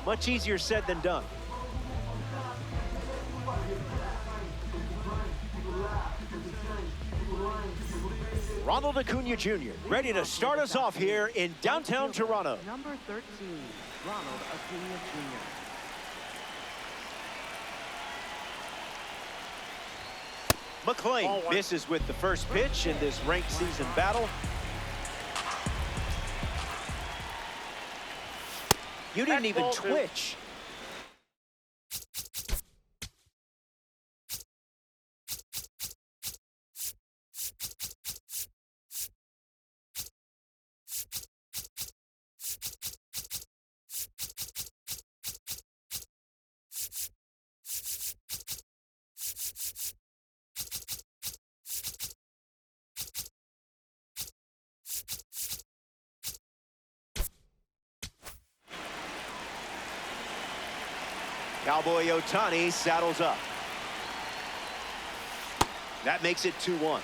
Much easier said than done. Ronald Acuna Jr. ready to start us off here in downtown Toronto. Number 13, Ronald Acuna Jr. McLean misses with the first pitch in this ranked season battle. You didn't even twitch. Cowboy Ohtani saddles up. That makes it 2-1.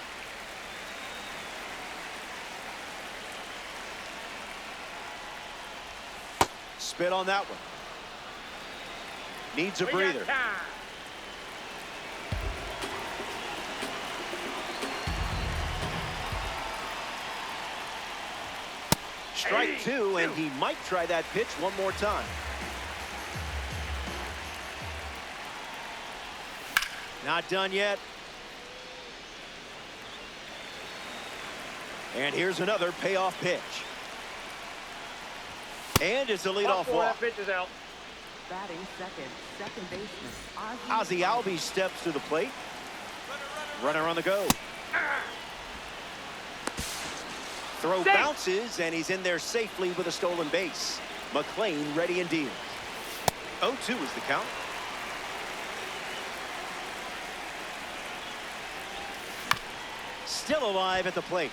Spit on that one. Needs a breather. Strike two, and he might try that pitch one more time. Not done yet. And here's another payoff pitch. And it's a leadoff walk. Pitch is out. Batting second baseman Ozzie Albies steps to the plate. Runner on the go. Throw bounces, and he's in there safely with a stolen base. McLean ready and deals. 0-2 is the count. Still alive at the plate.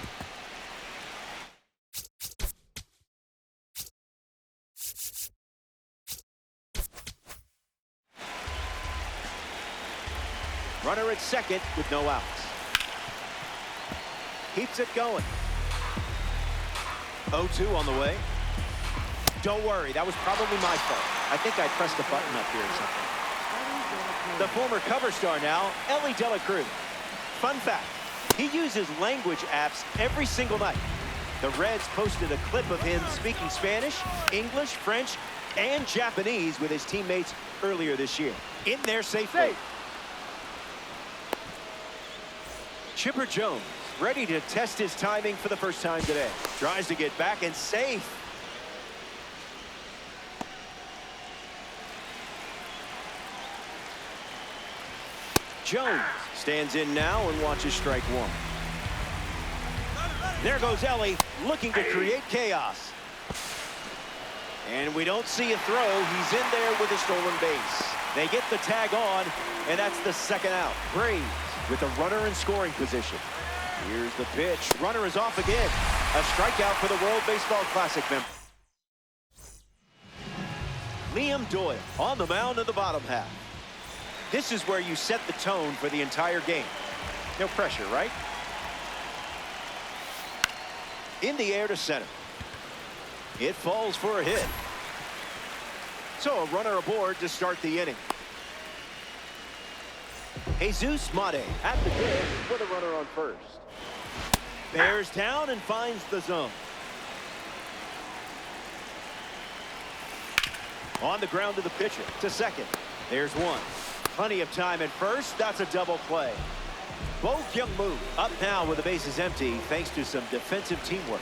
Runner at second with no outs. Keeps it going. 0-2 on the way. Don't worry, that was probably my fault. I think I pressed a button up here or something. The former cover star now, Ellie De La Cruz. Fun fact. He uses language apps every single night. The Reds posted a clip of him speaking Spanish, English, French, and Japanese with his teammates earlier this year. In there safely. Chipper Jones ready to test his timing for the first time today. Tries to get back and safe. Jones stands in now and watches strike one. There goes Ellie, looking to create chaos. And we don't see a throw. He's in there with a stolen base. They get the tag on, and that's the second out. Braves with a runner in scoring position. Here's the pitch. Runner is off again. A strikeout for the World Baseball Classic member. LIAM DOYLE on the mound in the bottom half. This is where you set the tone for the entire game. No pressure, right? In the air to center. It falls for a hit. So a runner aboard to start the inning. Jesus Mate at the dish for the runner on first. Bears down and finds the zone. On the ground to the pitcher. To second. There's one. Plenty of time at first. That's a double play. Both young move up now with the bases empty thanks to some defensive teamwork.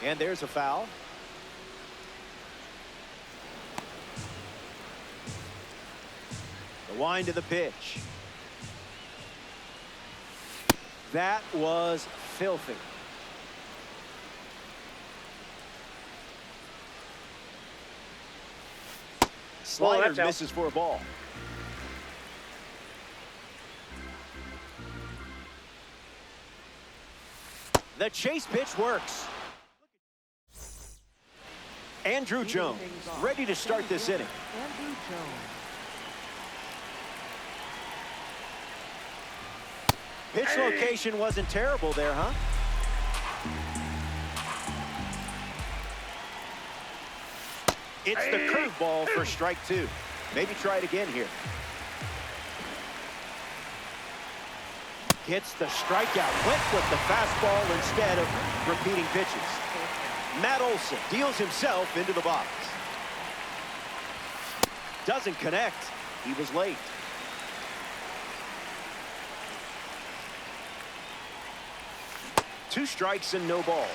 And there's a foul. The wind of the pitch. That was filthy. Slider misses for a ball. The chase pitch works. Andrew Jones ready to start this inning. Andrew Jones. Pitch location wasn't terrible there, huh? It's the curveball for strike two. Maybe try it again here. Gets the strikeout. Went with the fastball instead of repeating pitches. Matt Olson deals himself into the box. Doesn't connect. He was late. Two strikes and no balls.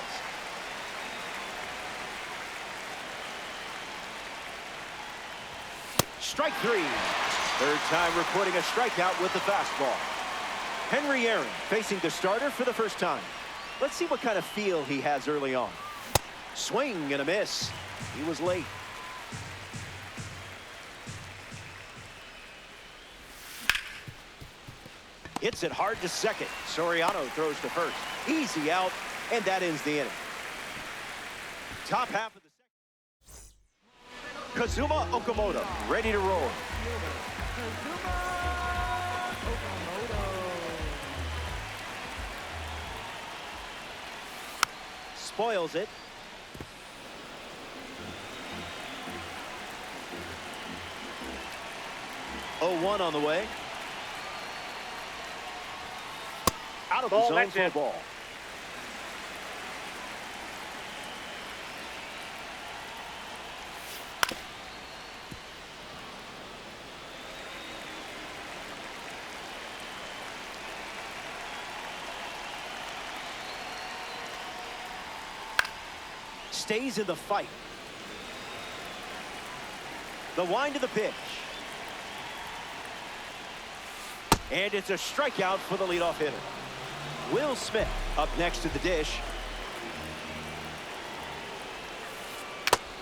Strike three. Third time recording a strikeout with the fastball. Henry Aaron facing the starter for the first time. Let's see what kind of feel he has early on. Swing and a miss. He was late. Hits it hard to second. Soriano throws to first. Easy out, and that ends the inning. Top half of the second. Kazuma Okamoto ready to roll. Spoils it. Oh, 1 on the way. Out of the zone for a ball. Stays in the fight. The wind of the pitch. And it's a strikeout for the leadoff hitter. Will Smith up next to the dish.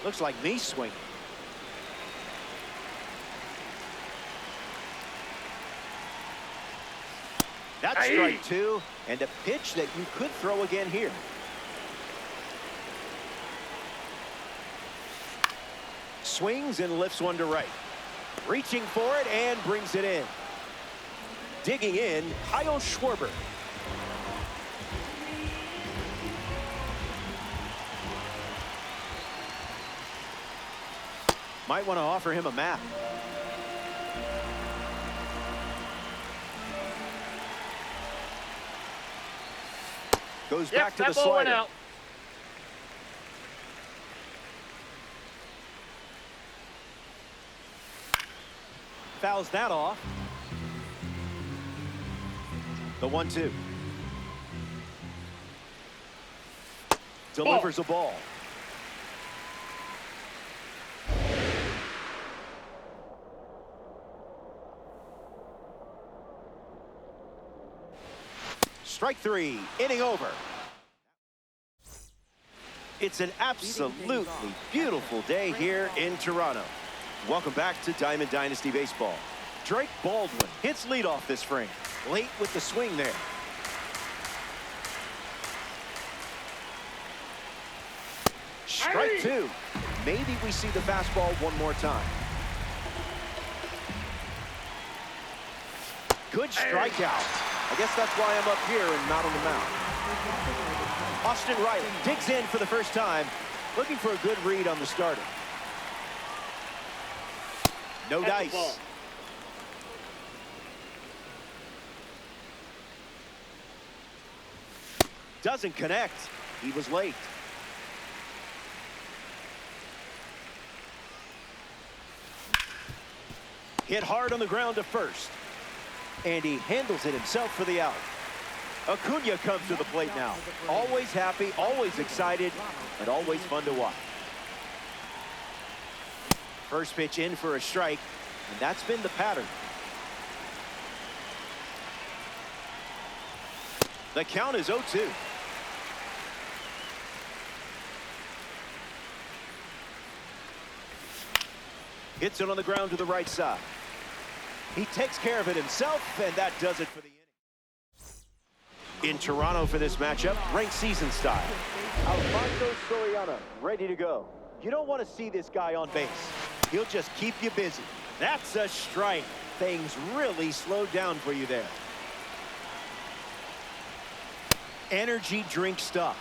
Looks like me swinging. That's strike two, and a pitch that you could throw again here. Swings and lifts one to right. Reaching for it and brings it in. Digging in, Kyle Schwarber. Might want to offer him a map. Goes back to the slider. Fouls that off. The 1-2. Delivers a ball. Strike three, inning over. It's an absolutely beautiful day here in Toronto. Welcome back to Diamond Dynasty Baseball. Drake Baldwin hits leadoff this frame. Late with the swing there. Strike two. Maybe we see the fastball one more time. Good strikeout. I guess that's why I'm up here and not on the mound. Austin Riley digs in for the first time, looking for a good read on the starter. No dice. Doesn't connect. He was late. Hit hard on the ground to first. And he handles it himself for the out. Acuna comes to the plate now. Always happy, always excited, and always fun to watch. First pitch in for a strike, and that's been the pattern. The count is 0-2. Hits it on the ground to the right side. He takes care of it himself, and that does it for the inning. In Toronto for this matchup, ranked season style. Alfonso Soriano ready to go. You don't want to see this guy on base. He'll just keep you busy. That's a strike. Things really slowed down for you there. Energy drink stuff.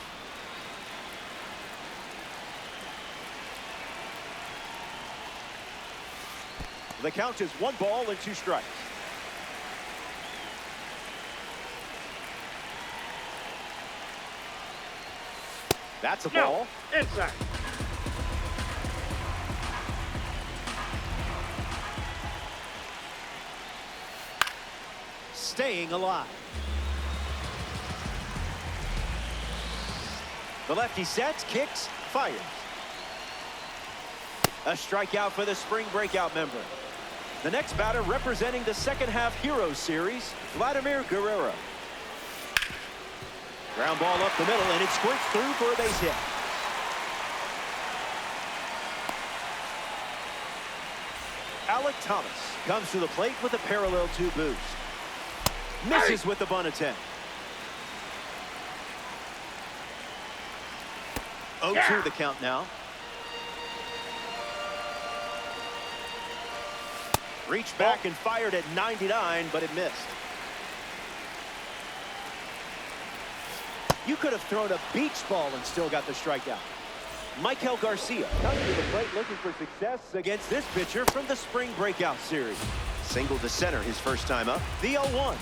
The count is 1 ball and 2 strikes. That's a ball. Inside. Staying alive. The lefty sets, kicks, fires. A strikeout for the spring breakout member. The next batter representing the second half Heroes series, Vladimir Guerrero. Ground ball up the middle, and it squirts through for a base hit. Alec Thomas comes to the plate with a parallel 2 boost. Misses with the bunt attempt. 0-2 the count now. Reached back and fired at 99, but it missed. You could have thrown a beach ball and still got the strikeout. Michael Garcia comes to the plate looking for success against this pitcher from the spring breakout series. Single to center his first time up. The 0-1.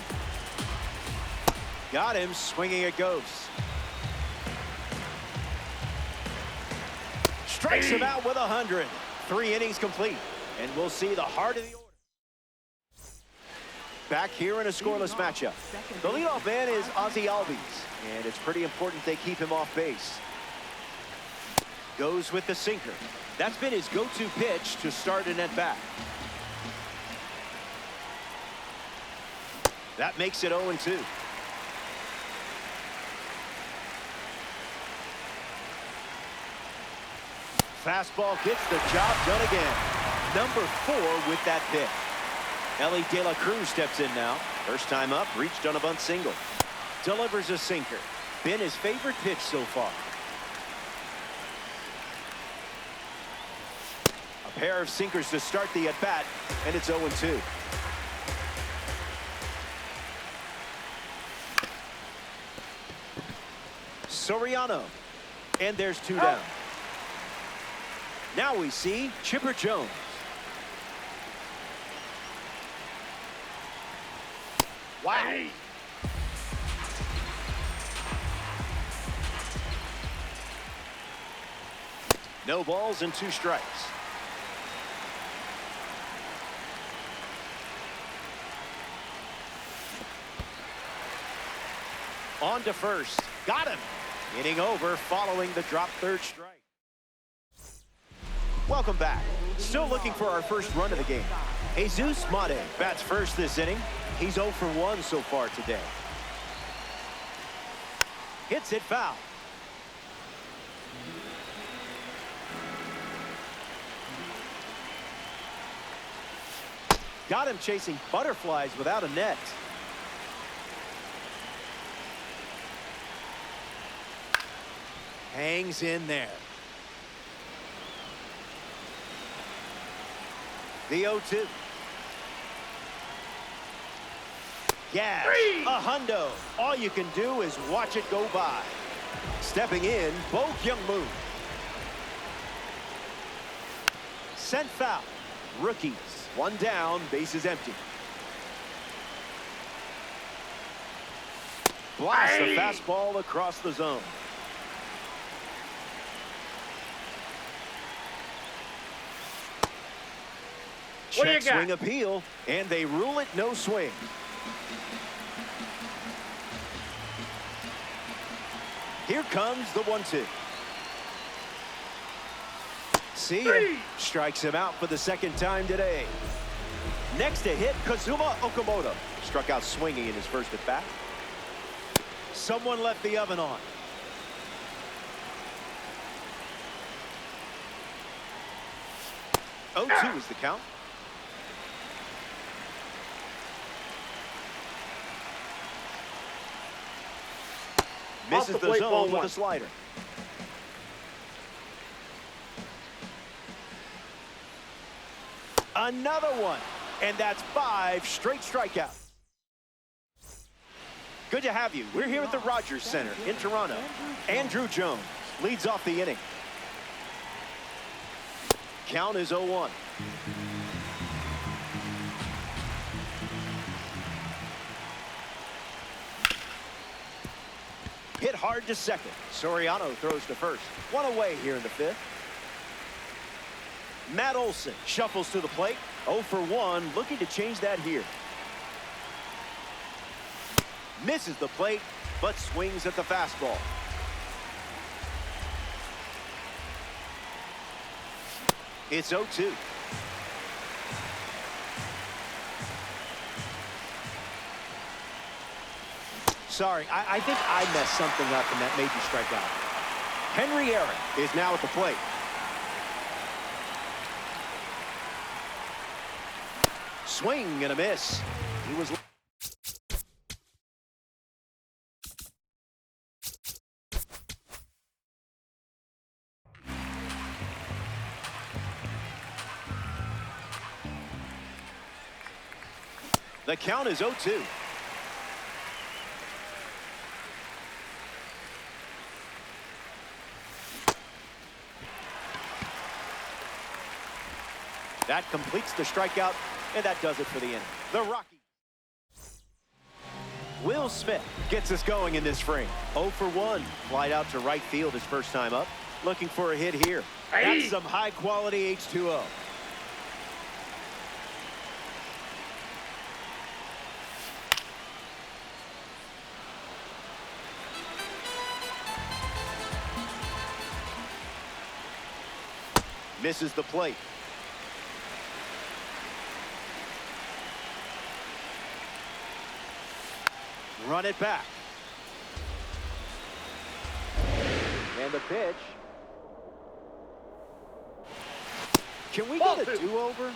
Got him swinging at ghosts. Strikes him out with 100. 3 innings complete. And we'll see the heart of the order. Back here in a scoreless matchup. The leadoff man is Ozzie Albies, and it's pretty important they keep him off base. Goes with the sinker. That's been his go-to pitch to start an at-bat. That makes it 0-2. Fastball gets the job done again. Number 4 with that pitch. Ellie De La Cruz steps in now. First time up, reached on a bunt single. Delivers a sinker. Been his favorite pitch so far. A pair of sinkers to start the at-bat, and it's 0-2. Soriano. And there's 2 down. Now we see Chipper Jones. Wow. No balls and 2 strikes. On to first. Got him. Hitting over following the drop 3rd strike. Welcome back. Still looking for our first run of the game. Jesus Mate bats first this inning. He's 0 for 1 so far today. Hits it foul. Got him chasing butterflies without a net. Hangs in there. The 0-2. Gas, a hundo. All you can do is watch it go by. Stepping in, Bo Kyung-moo. Sent foul. Rookies. 1 down, bases empty. Blast the fastball across the zone. Check swing appeal, and they rule it no swing. Here comes the 1-2. See him. Strikes him out for the 2nd time today. Next to hit, Kazuma Okamoto. Struck out swinging in his first at bat. Someone left the oven on. Oh, 2 is the count. Misses the zone with a slider. Another one. And that's 5 straight strikeouts. Good to have you. We're here at the Rogers Center in Toronto. Andrew Jones leads off the inning. Count is 0-1. hard to second. Soriano throws to first. One away here in the fifth. Matt Olson shuffles to the plate. 0 for 1, looking to change that here. Misses the plate, but swings at the fastball. It's 0-2. Sorry, I think I messed something up and that made you strike out. Henry Aaron is now at the plate. Swing and a miss. He was... The count is 0-2. That completes the strikeout, and that does it for the inning. The Rockies. Will Smith gets us going in this frame. 0 for 1. Flied out to right field his first time up. Looking for a hit here. That's some high-quality H2O. Misses the plate. Run it back. And the pitch. Can we get a do-over?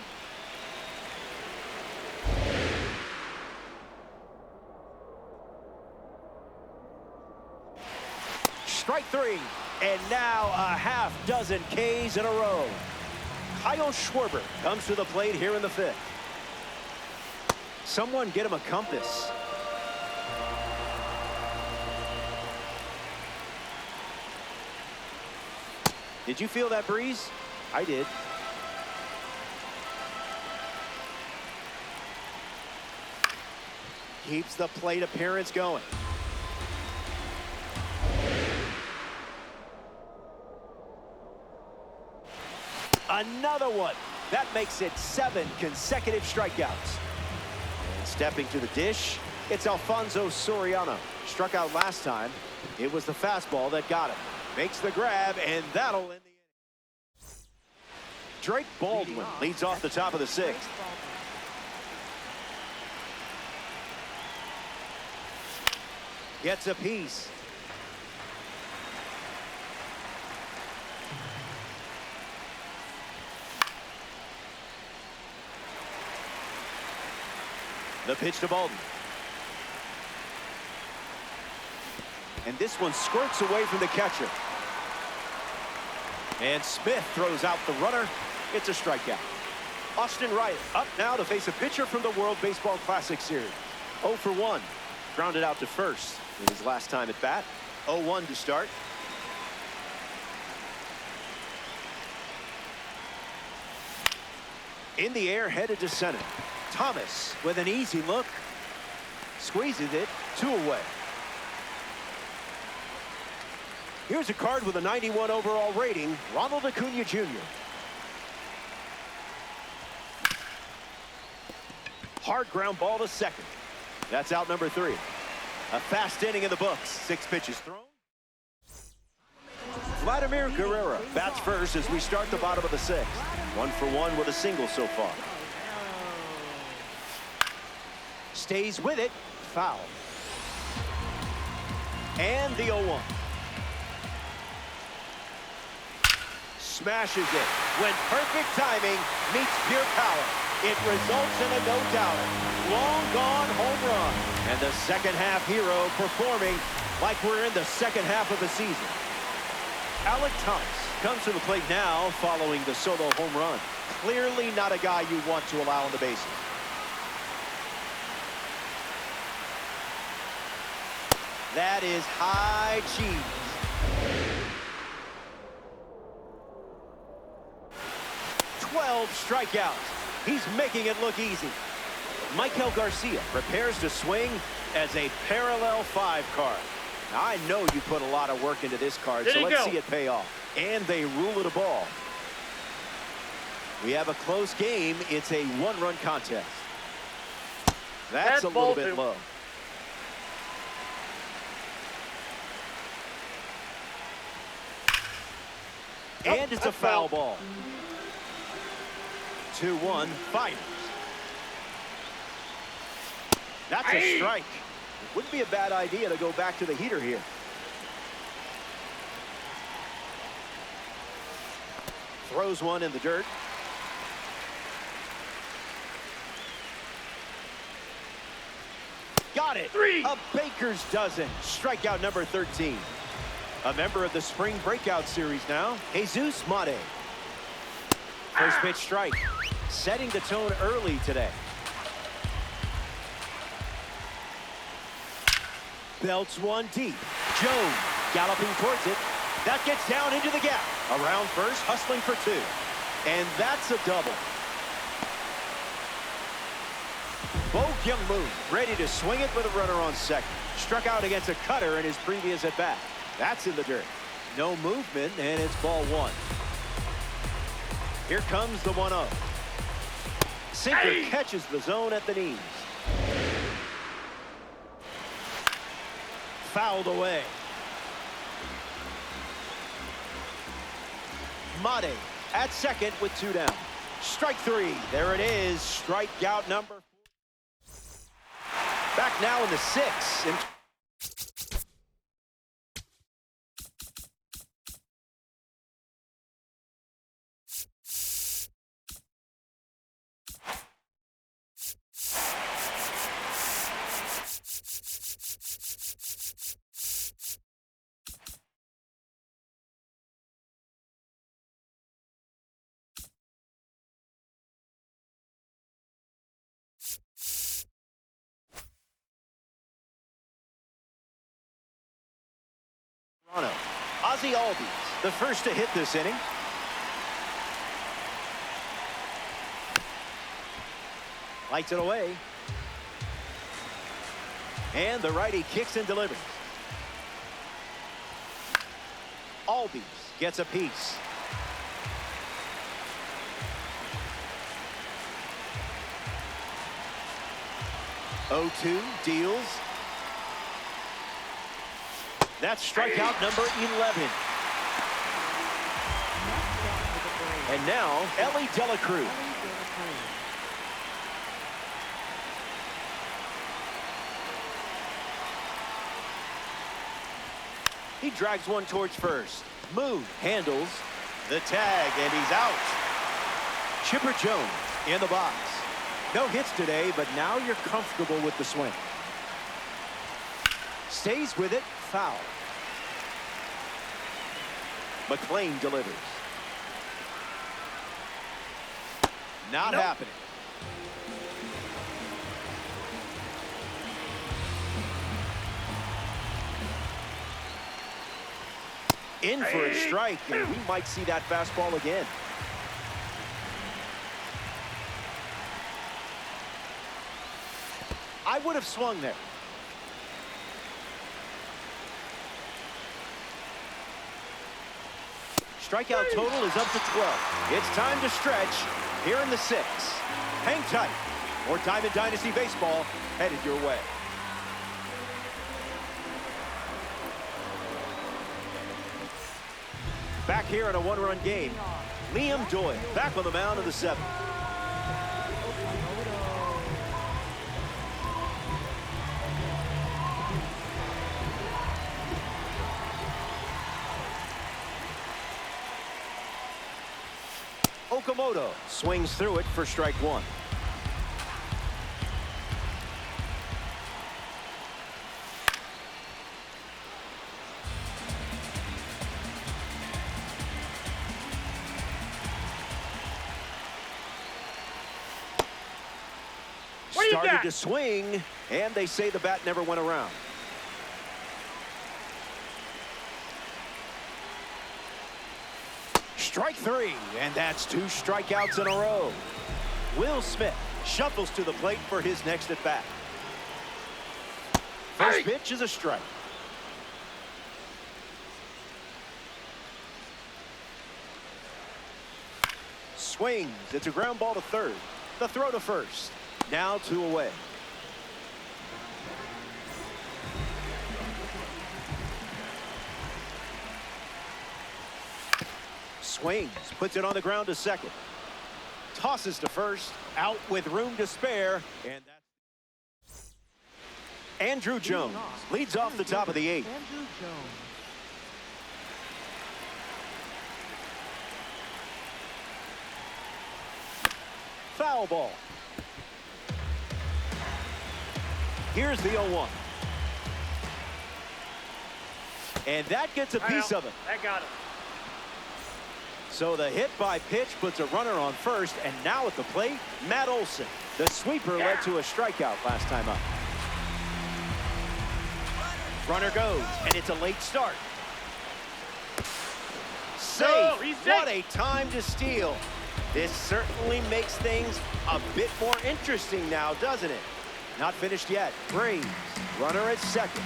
Strike 3. And now a half dozen Ks in a row. Kyle Schwarber comes to the plate here in the fifth. Someone get him a compass. Did you feel that breeze? I did. Keeps the plate appearance going. Another one. That makes it 7 consecutive strikeouts. And stepping to the dish, it's Alfonso Soriano. Struck out last time. It was the fastball that got him. Makes the grab, and that'll end the inning. Drake Baldwin leads off the top of the sixth. Gets a piece. The pitch to Baldwin. And this one squirts away from the catcher. And Smith throws out the runner. It's a strikeout. Austin Riley up now to face a pitcher from the World Baseball Classic Series. 0 for 1. Grounded out to first in his last time at bat. 0-1 to start. In the air, headed to center. Thomas with an easy look. Squeezes it. 2 away. Here's a card with a 91 overall rating, Ronald Acuna Jr. Hard ground ball to second. That's out number 3. A fast inning in the books. 6 pitches thrown. Vladimir Guerrero bats first as we start the bottom of the 6th. 1 for 1 with a single so far. Stays with it. Foul. And the 0-1. Smashes it when perfect timing meets pure power. It results in a no-doubter. Long gone home run. And the second half hero performing like we're in the second half of the season. Alec Thomas comes to the plate now following the solo home run. Clearly not a guy you want to allow on the bases. That is high cheese. Strikeouts. He's making it look easy. Michael Garcia prepares to swing as a parallel 5 card. I know you put a lot of work into this card, so let's see it pay off. And they rule it a ball. We have a close game. It's a one-run contest. That's a little bit low. And it's a foul ball. 2-1 finals. That's a strike. It wouldn't be a bad idea to go back to the heater here. Throws one in the dirt. Got it. 3. A baker's dozen. Strikeout number 13. A member of the Spring Breakout Series now, Jesus Mate. First pitch strike. Setting the tone early today. Belts one deep. Jones galloping towards it. That gets down into the gap. Around first, hustling for 2. And that's a double. Bo Kyung-moon ready to swing it with a runner on second. Struck out against a cutter in his previous at-bat. That's in the dirt. No movement, and it's ball 1. Here comes the 1-0. Sinker catches the zone at the knees. Fouled away. Mate at second with 2 down. Strike 3. There it is. Strikeout number 4. Back now in the 6th. Ozzie Albies, the first to hit this inning. Lights it away. And the righty kicks and delivers. Albies gets a piece. Oh-2 deals. That's strikeout number 11. And now, Elly De La Cruz. He drags one towards first. Moon handles the tag, and he's out. Chipper Jones in the box. No hits today, but now you're comfortable with the swing. Stays with it, foul. McClain delivers. Not happening. In for a strike, and we might see that fastball again. I would have swung there. Strikeout total is up to 12. It's time to stretch here in the 6th. Hang tight. More Diamond Dynasty baseball headed your way. Back here in a one-run game, Liam Doyle back on the mound in the 7th. Okamoto swings through it for strike 1. Started to swing, and they say the bat never went around. Strike 3, and that's 2 strikeouts in a row. Will Smith shuffles to the plate for his next at bat. First pitch is a strike. Swings. It's a ground ball to third. The throw to first. Now 2 away. Swings. Puts it on the ground to second. Tosses to first. Out with room to spare. And that's Andrew Jones leads off the top of the 8th. Andrew Jones. Foul ball. Here's the 0-1. And that gets a piece of it. That got it. So the hit by pitch puts a runner on first, and now at the plate, Matt Olson. The sweeper led to a strikeout last time up. Runner goes, and it's a late start. Safe. No, he's What safe. a time to steal. This certainly makes things a bit more interesting now, doesn't it? Not finished yet. Braves, runner at second.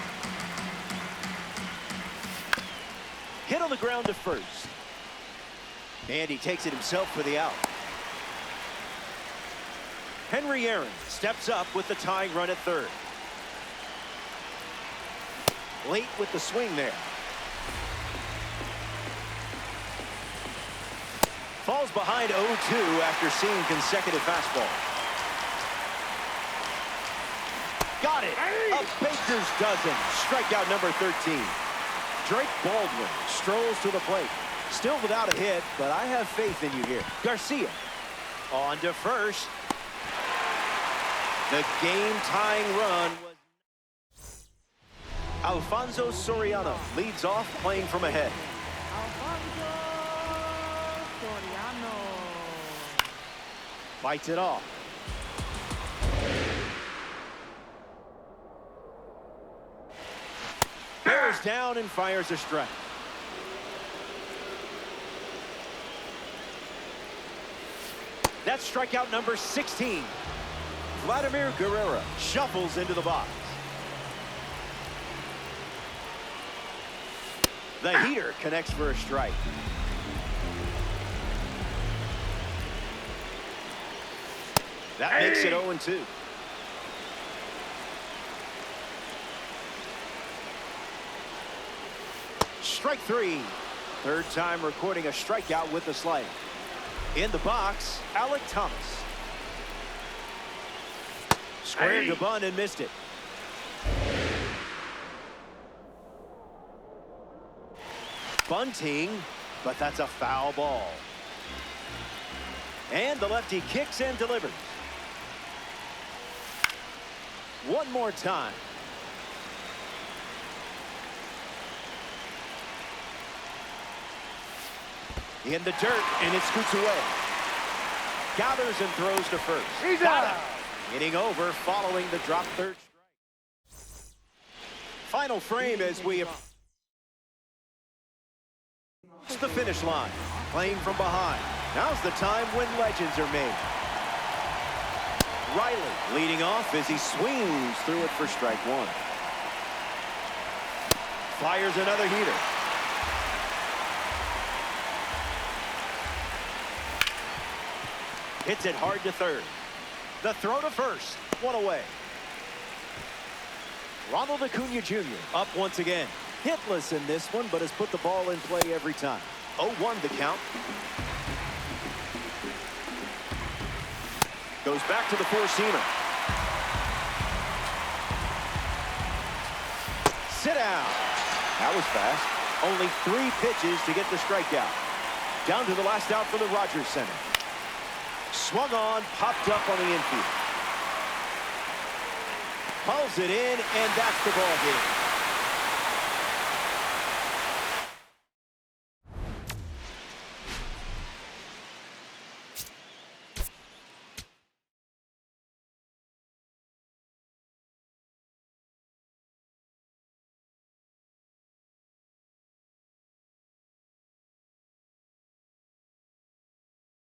Hit on the ground to first. And he takes it himself for the out. Henry Aaron steps up with the tying run at third. Late with the swing there. Falls behind 0-2 after seeing consecutive fastballs. Got it. A baker's dozen. Strikeout number 13. Drake Baldwin strolls to the plate. Still without a hit, but I have faith in you here. Garcia on to first. The game-tying run was... Alfonso Soriano leads off, playing from ahead. Alfonso Soriano. Bites it off. Bears down and fires a strike. That's strikeout number 16. Vladimir Guerrero shuffles into the box. The heater connects for a strike. That makes it 0-2. Strike 3. Third time recording a strikeout with the slider. In the box, Alec Thomas. Squared to bunt and missed it. Bunting, but that's a foul ball. And the lefty kicks and delivers. One more time. In the dirt, and it scoots away. Gathers and throws to first. He's out. Hitting over following the drop third strike. Final frame as we approach the finish line. Playing from behind. Now's the time when legends are made. Riley leading off as he swings through it for strike 1. Fires another heater. Hits it hard to third. The throw to first. 1 away. Ronald Acuna Jr. up once again. Hitless in this one, but has put the ball in play every time. 0-1 the count. Goes back to the four-seamer. Sit down. That was fast. Only 3 pitches to get the strikeout. Down to the last out for the Rogers Center. Swung on, popped up on the infield. Pulls it in, and that's the ball game.